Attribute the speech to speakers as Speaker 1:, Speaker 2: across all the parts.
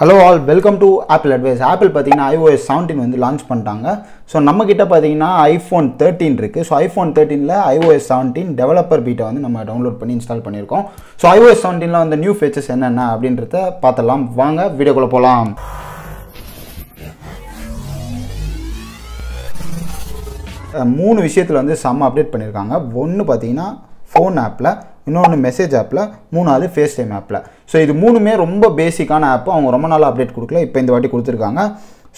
Speaker 1: Hello all, welcome to Apple Advice. Apple பாத்தீங்கன்னா iOS 17 வந்து launch பண்ணிட்டாங்க. சோ நம்ம கிட்ட பாத்தீங்கன்னா iPhone 13 இருக்கு. So iPhone 13ல iOS 17 developer beta வந்து நம்ம டவுன்லோட் பண்ணி இன்ஸ்டால் பண்ணிருக்கோம். சோ iOS 17ல வந்து நியூ ஃபீச்சர்ஸ் என்னென்ன அப்படின்றத பார்த்தலாம். வாங்க வீடியோக்குள்ள போலாம். மூணு விஷயத்துல வந்து செம்ம அப்டேட் பண்ணிருக்காங்க. ஒன்னு பாத்தீங்கன்னா phone appல, இன்னொன்று மெசேஜ் ஆப்பில், மூணாவது FaceTime ஆப்பில். ஸோ இது மூணுமே ரொம்ப பேசிக்கான ஆப். அவங்க ரொம்ப நாளாக அப்டேட் கொடுக்கல, இப்போ இந்த வாட்டி கொடுத்துருக்காங்க.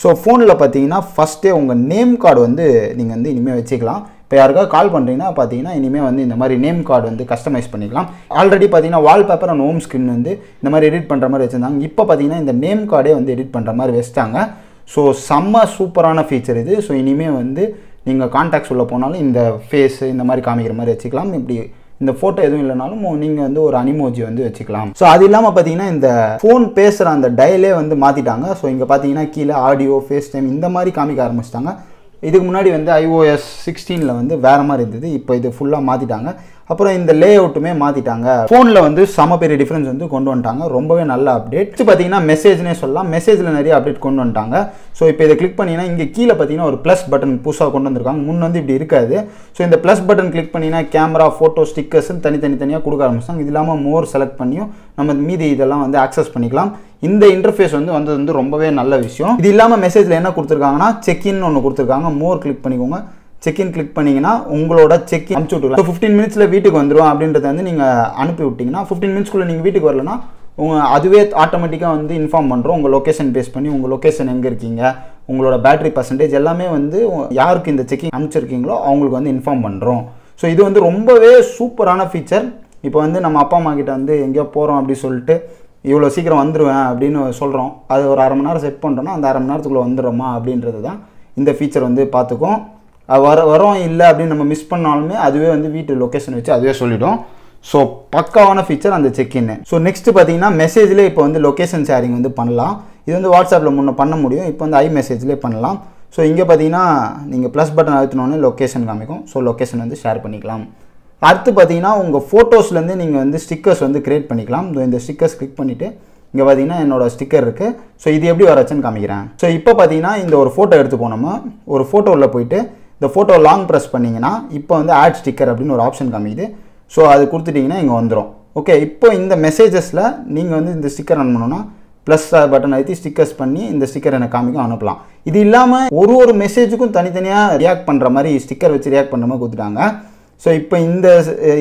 Speaker 1: ஸோ ஃபோனில் பார்த்தீங்கன்னா ஃபஸ்ட்டே உங்கள் நேம் கார்டு வந்து நீங்கள் வந்து இனிமேல் வச்சுக்கலாம். இப்போ யாருக்காவது கால் பண்ணுறீங்கன்னா பார்த்தீங்கன்னா இனிமேல் வந்து இந்த மாதிரி நேம் கார்டு வந்து கஸ்டமைஸ் பண்ணிக்கலாம். ஆல்ரெடி பார்த்தீங்கன்னா வால்பேப்பர் அண்ட் ஹோம் ஸ்க்ரீன் வந்து இந்த மாதிரி எடிட் பண்ணுற மாதிரி வச்சுருந்தாங்க. இப்போ பார்த்தீங்கன்னா இந்த நேம் கார்டே வந்து எடிட் பண்ணுற மாதிரி வச்சுட்டாங்க. ஸோ செம்ம சூப்பரான ஃபீச்சர் இது. ஸோ இனிமேல் வந்து நீங்கள் கான்டாக்ட்ஸ் உள்ள போனாலும் இந்த ஃபேஸ் இந்த மாதிரி காமிக்கிற மாதிரி வச்சுக்கலாம். இப்படி இந்த ஃபோட்டோ எதுவும் இல்லைனாலும் நீங்கள் வந்து ஒரு அனிமோஜி வந்து வச்சுக்கலாம். ஸோ அது இல்லாமல் பார்த்தீங்கன்னா இந்த ஃபோன் பேசுகிற அந்த டயலே வந்து மாற்றிட்டாங்க. ஸோ இங்கே பார்த்தீங்கன்னா கீழே ஆடியோ, FaceTime இந்த மாதிரி காமிக்க ஆரம்பிச்சிட்டாங்க. இதுக்கு முன்னாடி வந்து iOS 16ல் வந்து வேறு மாதிரி இருந்தது. இப்போ இது ஃபுல்லாக மாற்றிட்டாங்க. அப்புறம் இந்த லே அவுட்டுமே மாற்றிட்டாங்க. ஃபோனில் வந்து செம பெரிய டிஃப்ரென்ஸ் வந்து கொண்டு வந்துட்டாங்க. ரொம்பவே நல்ல அப்டேட். பார்த்தீங்கன்னா மெசேஜ்னே சொல்லலாம். மெசேஜில் நிறைய அப்டேட் கொண்டு வந்துட்டாங்க. ஸோ இப்போ இதை கிளிக் பண்ணிங்கன்னா இங்கே கீழே பார்த்தீங்கன்னா ஒரு ப்ளஸ் பட்டன் புதுசாக கொண்டு வந்திருக்காங்க. முன் வந்து இப்படி இருக்காது. ஸோ இந்த ப்ளஸ் பட்டன் கிளிக் பண்ணிங்கன்னா கேமரா, ஃபோட்டோ, ஸ்டிக்கர்ஸ்ன்னு தனித்தனியாக கொடுக்க ஆரம்பிச்சாங்க. இது இல்லாமல் மோர் செலக்ட் பண்ணியும் நம்ம மீதி இதெல்லாம் வந்து ஆக்சஸ் பண்ணிக்கலாம். இந்த இன்டர்ஃபேஸ் வந்து வந்தது வந்து ரொம்பவே நல்ல விஷயம். இது இல்லாமல் மெசேஜில் என்ன கொடுத்துருக்காங்கன்னா செக்இன் ஒன்று கொடுத்துருக்காங்க. மோர் கிளிக் பண்ணிக்கோங்க. செக்இன் கிளிக் பண்ணிங்கன்னா உங்களோட செக்இன் அனுப்பிச்சு விட்டுக்கலாம். 15 மினிட்ஸில் வீட்டுக்கு வந்துடும் அப்படின்றத வந்து நீங்கள் அனுப்பி விட்டிங்கன்னா 15 மினிட்ஸ்க்குள்ளே நீங்கள் வீட்டுக்கு வரலன்னா அதுவே ஆட்டோமேட்டிக்காக வந்து இன்ஃபார்ம் பண்ணுறோம். உங்கள் லொக்கேஷன் பேஸ் பண்ணி உங்கள் லொக்கேஷன் எங்கே இருக்கீங்க, உங்களோட பேட்டரி பர்சன்டேஜ் எல்லாமே வந்து யாருக்கு இந்த செக்கிங் அனுப்பிச்சிருக்கீங்களோ அவங்களுக்கு வந்து இன்ஃபார்ம் பண்ணுறோம். ஸோ இது வந்து ரொம்பவே சூப்பரான ஃபீச்சர். இப்போ வந்து நம்ம அப்பா அம்மா கிட்ட வந்து எங்கேயோ போகிறோம் அப்படி சொல்லிட்டு இவ்வளோ சீக்கிரம் வந்துடுவேன் அப்படின்னு சொல்கிறோம். அது ஒரு அரை மணி நேரம் செட் பண்ணுறோன்னா அந்த அரை மணி நேரத்துக்குள்ளே வந்துடுறோமா அப்படின்றது தான் இந்த ஃபீச்சர் வந்து பார்த்துக்கும். வரோம் இல்லை அப்படின்னு நம்ம மிஸ் பண்ணாலுமே அதுவே வந்து வீட்டு லொக்கேஷன் வச்சு அதுவே சொல்லிவிடும். ஸோ பக்காவான ஃபீச்சர் அந்த செக்இன்னு. ஸோ நெக்ஸ்ட்டு பார்த்தீங்கன்னா மெசேஜ்லேயே இப்போ வந்து லொக்கேஷன் ஷேரிங் வந்து பண்ணலாம். இது வந்து வாட்ஸ்அப்பில் முன்னே பண்ண முடியும். இப்போ வந்து iMessageலேயே பண்ணலாம். ஸோ இங்கே பார்த்தீங்கன்னா நீங்கள் ப்ளஸ் பட்டன் அழுத்தினோடனே லொக்கேஷன் காமிக்கும். ஸோ லொக்கேஷன் வந்து ஷேர் பண்ணிக்கலாம். அடுத்து பார்த்தீங்கன்னா உங்கள் ஃபோட்டோஸ்லேருந்து நீங்கள் வந்து ஸ்டிக்கர்ஸ் வந்து க்ரியேட் பண்ணிக்கலாம். இந்த ஸ்டிக்கர்ஸ் கிளிக் பண்ணிவிட்டு இங்கே பார்த்தீங்கன்னா என்னோடய ஸ்டிக்கர் இருக்குது. ஸோ இது எப்படி வரச்சுன்னு காமிக்கிறேன். ஸோ இப்போ பார்த்தீங்கன்னா இந்த ஒரு ஃபோட்டோ எடுத்து போனோமா, ஒரு ஃபோட்டோவில் போயிட்டு இந்த ஃபோட்டோ லாங் ப்ரெஸ் பண்ணிங்கன்னா இப்போ வந்து ஆட் ஸ்டிக்கர் அப்படின்னு ஒரு ஆப்ஷன் காமிக்குது. ஸோ அது கொடுத்துட்டிங்கன்னா இங்கே வந்துடும். ஓகே, இப்போ இந்த மெசேஜஸில் நீங்கள் வந்து இந்த ஸ்டிக்கர் ரன் பண்ணணும்னா ப்ளஸ் பட்டன் அழுத்தி ஸ்டிக்கர்ஸ் பண்ணி இந்த ஸ்டிக்கர் எனக்கு காமிக்கும், அனுப்பலாம். இது இல்லாமல் ஒரு மெசேஜுக்கும் தனித்தனியாக ரியாக்ட் பண்ணுற மாதிரி ஸ்டிக்கர் வச்சு ரியாக்ட் பண்ணுற மாதிரி கொடுத்துட்டாங்க. ஸோ இப்போ இந்த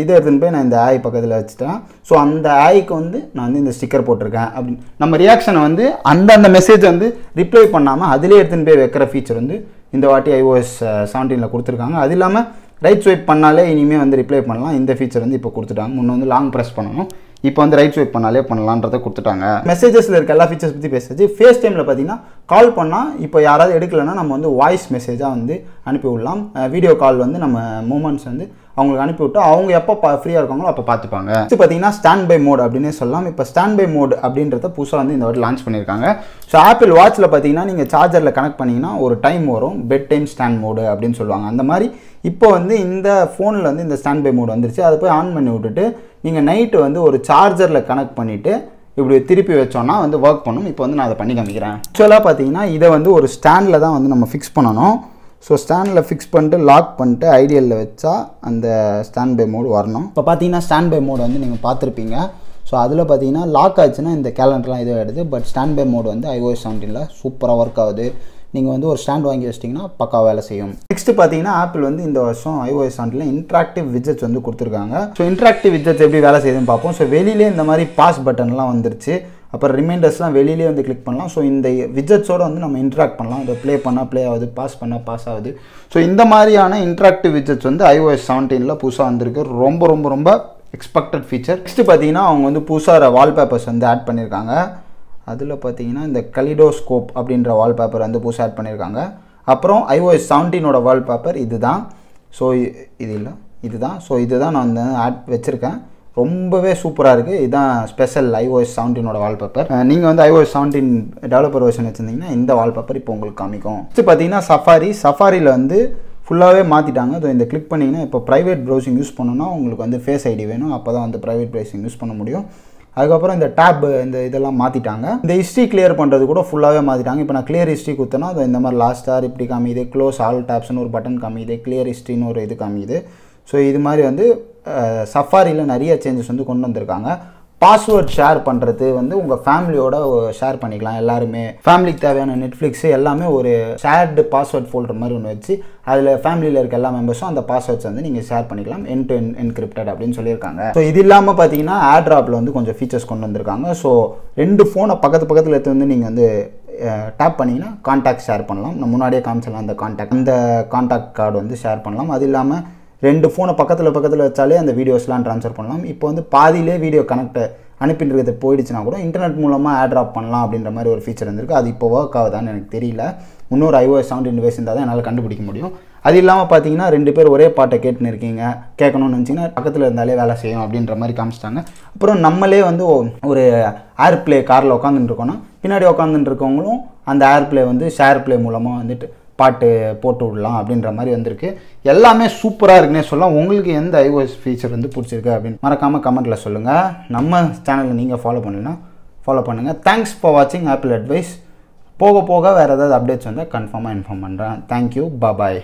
Speaker 1: இதை எடுத்துன்னு போய் நான் இந்த ஆய் பக்கத்தில் வச்சுட்டேன். ஸோ அந்த ஆய்க்கு வந்து நான் வந்து இந்த ஸ்டிக்கர் போட்டிருக்கேன் அப்படின்னு நம்ம ரியாக்ஷனை வந்து அந்த மெசேஜ் வந்து ரிப்ளை பண்ணாமல் அதிலே எடுத்துன்னு போய் வைக்கிற ஃபீச்சர் வந்து இந்த வாட்டி iOS 17ல் கொடுத்துருக்காங்க. அது இல்லாமல் ரைட் ஸ்வைப் பண்ணாலே இனிமேல் வந்து ரிப்ளை பண்ணலாம். இந்த ஃபீச்சர் வந்து இப்போ கொடுத்துட்டாங்க. முன்னே வந்து லாங் ப்ரெஸ் பண்ணணும், இப்போ வந்து ரைட் ஸ்வைப் பண்ணாலே பண்ணலான்றதை கொடுத்துட்டாங்க. மெசேஜஸில் இருக்க எல்லா ஃபீச்சர்ஸ் பற்றி பேசுறது. FaceTimeல பார்த்தீங்கன்னா கால் பண்ணால் இப்போ யாராவது எடுக்கலைன்னா நம்ம வந்து வாய்ஸ் மெசேஜாக வந்து அனுப்பி விடலாம். வீடியோ கால் வந்து நம்ம மூமெண்ட்ஸ் வந்து அவங்களுக்கு அனுப்பிவிட்டு அவங்க எப்போ ஃப்ரீயாக இருக்காங்களோ அப்போ பார்த்துப்பாங்க. இது பார்த்தீங்கன்னா ஸ்டாண்ட் பை மோட் அப்படின்னே சொல்லலாம். இப்போ ஸ்டாண்ட் பை மோட் அப்படின்றத புதுசாக வந்து இந்த வாட்டி லான்ச் பண்ணியிருக்காங்க. ஸோ ஆப்பிள் வாட்சில் பார்த்தீங்கன்னா நீங்கள் சார்ஜரில் கனெக்ட் பண்ணிங்கன்னா ஒரு டைம் வரும், பெட் டைம் ஸ்டாண்ட் மோடு அப்படின்னு சொல்லுவாங்க. அந்த மாதிரி இப்போ வந்து இந்த ஃபோனில் வந்து இந்த ஸ்டாண்ட் பை மோட் வந்துருச்சு. அதை போய் ஆன் பண்ணி விட்டுட்டு நீங்கள் நைட்டு வந்து ஒரு சார்ஜரில் கனெக்ட் பண்ணிவிட்டு இப்படி திருப்பி வச்சோன்னா வந்து ஒர்க் பண்ணும். இப்போ வந்து நான் அதை பண்ணி காமிக்கிறேன். ஆக்சுவலாக பார்த்தீங்கன்னா இதை வந்து ஒரு ஸ்டாண்டில் தான் வந்து நம்ம ஃபிக்ஸ் பண்ணணும். ஸோ ஸ்டாண்டில் ஃபிக்ஸ் பண்ணிட்டு லாக் பண்ணிட்டு ஐடியலில் வச்சா அந்த ஸ்டாண்ட் பை மோடு வரணும். இப்போ பார்த்தீங்கன்னா ஸ்டாண்ட் பை மோடு வந்து நீங்கள் பார்த்துருப்பீங்க. ஸோ அதில் பார்த்தீங்கன்னா லாக் ஆச்சுன்னா இந்த கேலண்டர்லாம் இது ஆகிடுது. பட் ஸ்டாண்ட் பை மோடு வந்து iOS 17ல் சூப்பராக ஒர்க் ஆகுது. நீங்கள் வந்து ஒரு ஸ்டாண்ட் வாங்கி வச்சிட்டிங்கன்னா பக்கா வேலை செய்யும். நெக்ஸ்ட் பார்த்தீங்கன்னா ஆப்பிள் வந்து இந்த வருஷம் iOS 17ல் இன்ட்ராக்டிவ் widgets வந்து கொடுத்துருக்காங்க. ஸோ இன்ட்ராக்டிவ் widgets எப்படி வேலை செய்யுதுன்னு பார்ப்போம். ஸோ வெளியிலே இந்த மாதிரி பாஸ் பட்டன்லாம் வந்துருச்சு. அப்புறம் ரிமைண்டர்ஸ்லாம் வெளியிலே வந்து கிளிக் பண்ணலாம். ஸோ இந்த widgetsோடு வந்து நம்ம இன்ட்ராக்ட் பண்ணலாம். இதை ப்ளே பண்ணால் ப்ளே ஆகுது, பாஸ் பண்ணால் பாஸ் ஆகுது. ஸோ இந்த மாதிரியான இன்ட்ராக்டிவ் widgets வந்து iOS 17ல் புதுசாக வந்திருக்கு. ரொம்ப ரொம்ப ரொம்ப எக்ஸ்பெக்டட் ஃபீச்சர். நெக்ஸ்ட் பார்த்தீங்கன்னா அவங்க வந்து புதுசாக வால்பேப்பர்ஸ் வந்து ஆட் பண்ணியிருக்காங்க. அதில் பார்த்தீங்கன்னா இந்த கலிடோஸ்கோப் அப்படின்ற வால்பேப்பர் வந்து புதுசாக ஆட் பண்ணியிருக்காங்க. அப்புறம் iOS 17ஓட வால்பேப்பர் இது தான். ஸோ இது இல்லை, இது தான். ஸோ இதுதான் நான் வந்து ஆட் வச்சுருக்கேன். ரொம்பவே சூப்பராக இருக்குது. இதுதான் ஸ்பெஷல் iOS 17ஓட வால்பேப்பர். நீங்கள் வந்து iOS 17 டெவலப்பர் வெர்ஷன் வச்சுருந்தீங்கன்னா இந்த வால்பேப்பர் இப்போ உங்களுக்கு காமிக்கும். நெக்ஸ்ட் பார்த்தீங்கன்னா சஃபாரியில் வந்து ஃபுல்லாகவே மாற்றிட்டாங்க. ஸோ இந்த கிளிக் பண்ணிங்கன்னா இப்போ ப்ரைவேட் ப்ரௌசிங் யூஸ் பண்ணணும்னா உங்களுக்கு வந்து ஃபேஸ் ஐடி வேணும். அப்போ தான் வந்து ப்ரைவேட் ப்ரௌசிங் யூஸ் பண்ண முடியும். அதுக்கப்புறம் இந்த டேப் இந்த இதெல்லாம் மாற்றிட்டாங்க. இந்த ஹிஸ்ட்ரி கிளியர் பண்ணுறது கூட ஃபுல்லாகவே மாற்றிட்டாங்க. இப்போ நான் கிளியர் ஹிஸ்ட்ரி கொடுத்தேன்னா அது இந்த மாதிரி லாஸ்ட் ஆர் இப்படி காமிது, க்ளோஸ் ஆல் டேப்ஸ்னு ஒரு பட்டன் காமிது, கிளியர் ஹிஸ்ட்ரின்னு ஒரு இது காமிது. ஸோ இது மாதிரி வந்து சஃபாரியில் நிறைய சேஞ்சஸ் வந்து கொண்டு வந்திருக்காங்க. பாஸ்வேர்ட் ஷேர் பண்ணுறது வந்து உங்கள் ஃபேமிலியோட ஷேர் பண்ணிக்கலாம். எல்லாருமே ஃபேமிலிக்கு தேவையான நெட்ஃப்ளிக்ஸ் எல்லாமே ஒரு ஷேர்டு பாஸ்வேர்ட் ஃபோல்டர் மாதிரி ஒன்று வச்சு அதில் ஃபேமிலியில் இருக்க எல்லா மெம்பர்ஸும் அந்த பாஸ்வேர்ட்ஸ் வந்து நீங்கள் ஷேர் பண்ணிக்கலாம். எண்ட் டு என்கிரிப்டட் அப்படின்னு சொல்லியிருக்காங்க. ஸோ இது இல்லாமல் பார்த்தீங்கன்னா ஏர்ட்ராப்பில் வந்து கொஞ்சம் ஃபீச்சர்ஸ் கொண்டு வந்திருக்காங்க. ஸோ 2 ஃபோனை பக்கத்தில் எடுத்து வந்து நீங்கள் வந்து டேப் பண்ணிங்கன்னா கான்டாக்ட் ஷேர் பண்ணலாம். நான் முன்னாடியே காமிச்சலாம் அந்த கான்டாக்ட் கார்டு வந்து ஷேர் பண்ணலாம். அது இல்லாமல் 2 ஃபோனை பக்கத்தில் வச்சாலே அந்த வீடியோஸ்லாம் ட்ரான்ஸ்ஃபர் பண்ணலாம். இப்போ வந்து பாதியிலே வீடியோ கனெக்ட் அனுப்பின்றது போயிடுச்சுன்னா கூட இன்டர்நெட் மூலமாக ஏர்ட்ராப் பண்ணலாம் அப்படின்ற மாதிரி ஒரு ஃபீச்சர் இருந்திருக்கு. அது இப்போ ஒர்க் ஆகுதான்னு எனக்கு தெரியல. இன்னொரு iOS 17 டிவைஸ் இருந்தால் தான் என்னால் கண்டுபிடிக்க முடியும். அது இல்லாமல் பார்த்தீங்கன்னா 2 பேர் ஒரே பாட்டை கேட்கணும்னு நினச்சிங்கன்னா பக்கத்தில் இருந்தாலே வேலை செய்யும் அப்படின்ற மாதிரி காமிச்சிட்டாங்க. அப்புறம் நம்மளே வந்து ஒரு ஏர்ப்ளே காரில் உட்காந்துட்டு இருக்கோன்னா பின்னாடி உட்காந்துட்டு இருக்கவங்களும் அந்த ஏர்ப்ளே வந்து ஷேர்ப்ளே மூலமாக வந்துட்டு பாட்டு போட்டு விடலாம் அப்படின்ற மாதிரி வந்திருக்கு. எல்லாமே சூப்பராக இருக்குன்னே சொல்லலாம். உங்களுக்கு எந்த iOS ஃபீச்சர் வந்து பிடிச்சிருக்கு அப்படின்னு மறக்காமல் கமெண்ட்டில் சொல்லுங்கள். நம்ம சேனலில் நீங்கள் ஃபாலோ பண்ணலைன்னா ஃபாலோ பண்ணுங்கள். தேங்க்ஸ் ஃபார் வாட்சிங் ஆப்பிள் அட்வைஸ். போக வேறு ஏதாவது அப்டேட்ஸ் வந்தால் கன்ஃபார்மாக இன்ஃபார்ம் பண்ணுறேன். தேங்க்யூ, பாய்.